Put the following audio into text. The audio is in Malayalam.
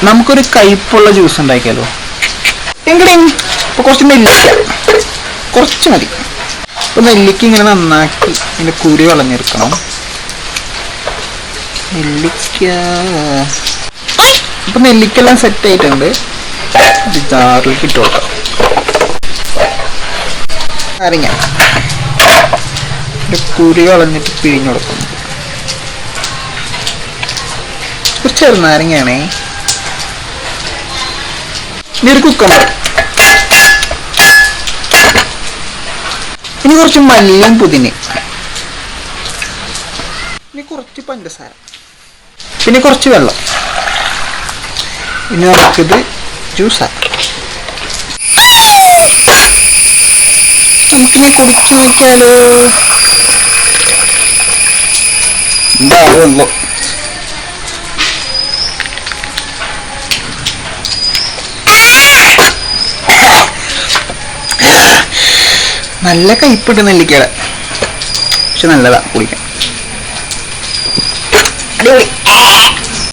നമുക്കൊരു കയ്പുള്ള ജ്യൂസ് ഉണ്ടാക്കിയാലോ? എങ്കിലും ഇപ്പൊ കുറച്ച് നെല്ലിക്ക, കുറച്ച് മതി. അപ്പൊ നെല്ലിക്ക ഇങ്ങനെ നന്നാക്കി ഇതിന്റെ കുരു കളഞ്ഞെടുക്കണം. നെല്ലിക്ക ഇപ്പൊ നെല്ലിക്കെല്ലാം സെറ്റ് ആയിട്ടുണ്ട്. ജാറിലേക്ക് ഇട്ട് കൊടുക്കാം. നാരങ്ങ കുരു കളഞ്ഞിട്ട് പിഴിഞ്ഞു കൊടുക്കും. ഒരു ചെറുനാരങ്ങയാണേ. ഇനി ഒരു കുക്കമ്പർ, ഇനി കുറച്ച് മല്ലിയും പുതിന, ഇനി കുറച്ച് പഞ്ചസാര, പിന്നെ കുറച്ച് വെള്ളം. ഇനി നമുക്കിത് ജ്യൂസാക്കാം. നമുക്കിനി കുടിച്ചു നോക്കിയാലോ? എന്താ വെള്ളം? നല്ല കയ്പിട്ട് നെല്ലിക്കയുടെ, പക്ഷെ നല്ലതാ കുടിക്കാൻ. അടിപൊളി.